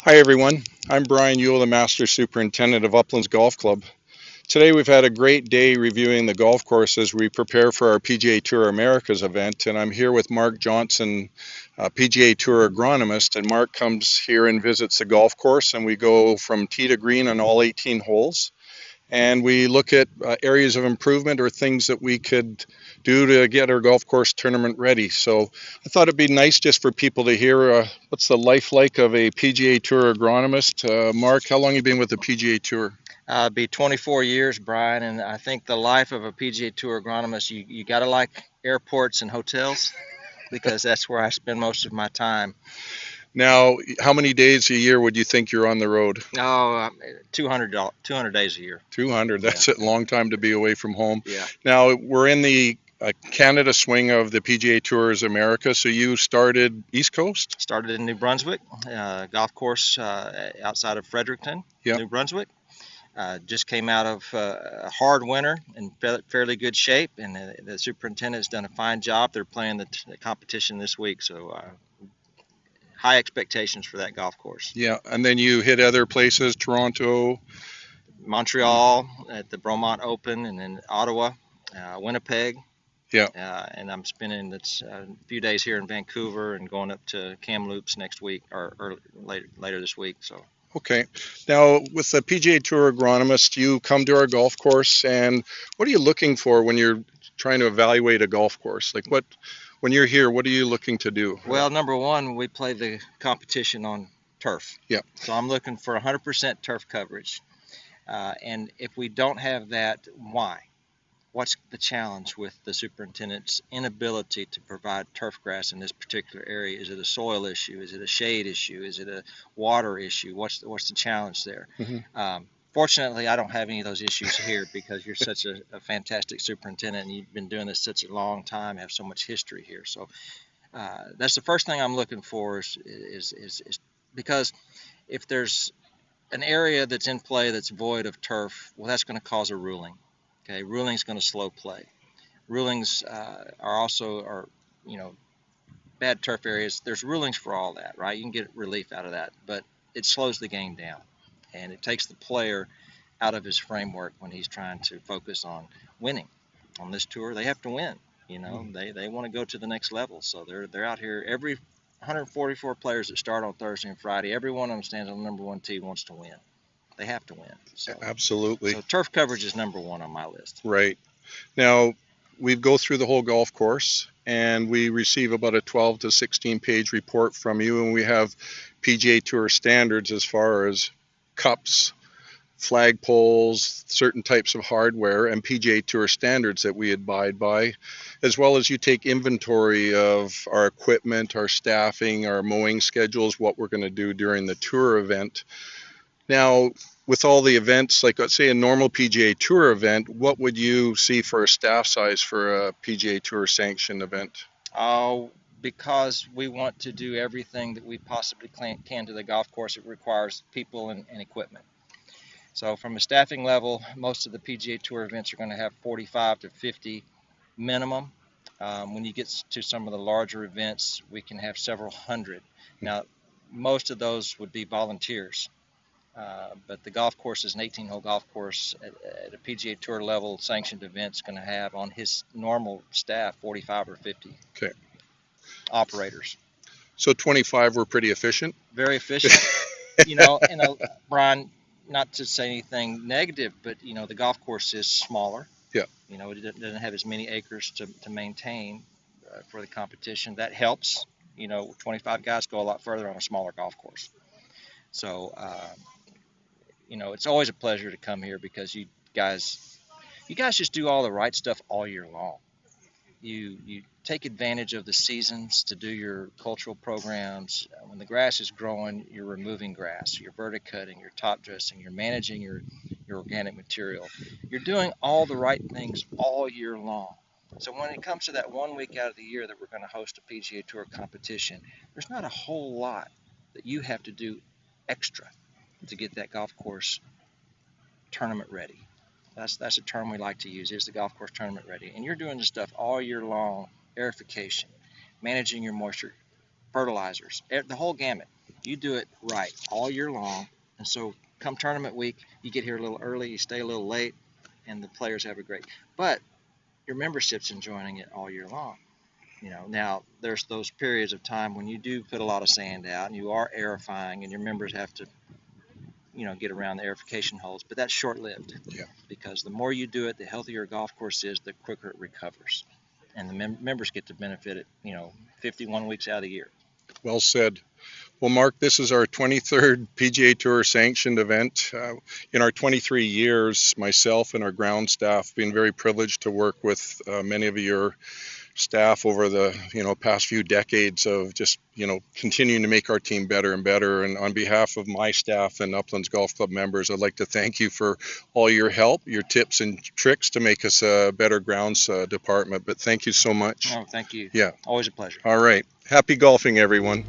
Hi everyone, I'm Brian Ewell, the Master Superintendent of Uplands Golf Club. Today we've had a great day reviewing the golf course as we prepare for our PGA Tour Americas event, and I'm here with Mark Johnson, PGA Tour Agronomist, and Mark comes here and visits the golf course, and we go from tee to green on all 18 holes, and we look at areas of improvement or things that we could do to get our golf course tournament ready. So I thought it'd be nice just for people to hear what's the life like of a PGA Tour agronomist. Mark, how long have you been with the PGA Tour? Be 24 years, Brian, and I think the life of a PGA Tour agronomist, you got to like airports and hotels because that's where I spend most of my time. Now, how many days a year would you think you're on the road? Oh, 200 days a year. 200. Yeah, That's a long time to be away from home. yeah. Now, we're in the Canada swing of the PGA Tours America. So you started East Coast? Started in New Brunswick, golf course outside of Fredericton, Yep. New Brunswick. Just came out of a hard winter in fairly good shape, and the superintendent's done a fine job. They're playing the competition this week, so high expectations for that golf course. Yeah. And then you hit other places, Toronto. Montreal at the Bromont Open, and then Ottawa, Winnipeg. Yeah. And I'm spending a few days here in Vancouver and going up to Kamloops next week or later this week. So. Okay. Now, with the PGA Tour agronomist, you come to our golf course, and what are you looking for when you're trying to evaluate a golf course? Like, when you're here, what are you looking to do? Well, number one, we play the competition on turf. Yeah. So I'm looking for 100% turf coverage. And if we don't have that, why? What's the challenge with the superintendent's inability to provide turf grass in this particular area? Is it a soil issue? Is it a shade issue? Is it a water issue? What's the challenge there? Mm-hmm. Fortunately, I don't have any of those issues here because you're such a fantastic superintendent and you've been doing this such a long time, have so much history here. So that's the first thing I'm looking for is because if there's an area that's in play that's void of turf, well, that's going to cause a ruling. Okay, ruling's going to slow play. Rulings are bad turf areas. There's rulings for all that, right? You can get relief out of that, but it slows the game down, and it takes the player out of his framework when he's trying to focus on winning. On this tour, they have to win. They want to go to the next level, so they're out here. Every 144 players that start on Thursday and Friday, every one of them stands on the number one tee, wants to win. They have to win. Absolutely. So turf coverage is number one on my list. Right. Now, we go through the whole golf course, and we receive about a 12 to 16 page report from you, and we have PGA Tour standards as far as cups, flagpoles, certain types of hardware, and PGA Tour standards that we abide by, as well as you take inventory of our equipment, our staffing, our mowing schedules, what we're going to do during the tour event. Now, with all the events, like let's say a normal PGA Tour event, what would you see for a staff size for a PGA Tour sanctioned event? Because we want to do everything that we possibly can to the golf course, it requires people and equipment. So from a staffing level, most of the PGA Tour events are going to have 45 to 50 minimum. When you get to some of the larger events, we can have several hundred. Now, most of those would be volunteers. But the golf course is an 18-hole golf course at a PGA Tour level sanctioned event is going to have on his normal staff 45 or 50 Okay. operators. So 25 were pretty efficient? Very efficient. Brian, not to say anything negative, but, the golf course is smaller. Yeah. It doesn't have as many acres to maintain for the competition. That helps. 25 guys go a lot further on a smaller golf course. So, it's always a pleasure to come here because you guys just do all the right stuff all year long. You take advantage of the seasons to do your cultural programs. When the grass is growing, you're removing grass, you're verticutting, you're top dressing, you're managing your organic material. You're doing all the right things all year long. So when it comes to that 1 week out of the year that we're going to host a PGA Tour competition, there's not a whole lot that you have to do extra to get that golf course tournament ready. That's a term we like to use, is the golf course tournament ready. And you're doing this stuff all year long, aerification, managing your moisture, fertilizers, the whole gamut. You do it right all year long, and so come tournament week, you get here a little early, you stay a little late, and the players have a great. But your membership's enjoying it all year long. Now there's those periods of time when you do put a lot of sand out and you are aerifying, and your members have to, get around the aerification holes, but that's short-lived. Yeah. Because the more you do it, the healthier a golf course is, the quicker it recovers, and the members get to benefit it. 51 weeks out of the year. Well said. Well, Mark, this is our 23rd PGA Tour sanctioned event. In our 23 years, myself and our ground staff have been very privileged to work with many of your staff over the past few decades of just continuing to make our team better and better. And on behalf of my staff and Uplands Golf Club members, I'd like to thank you for all your help, your tips and tricks to make us a better grounds department. But thank you so much. Oh, thank you. Yeah. Always a pleasure. All right. Happy golfing, everyone.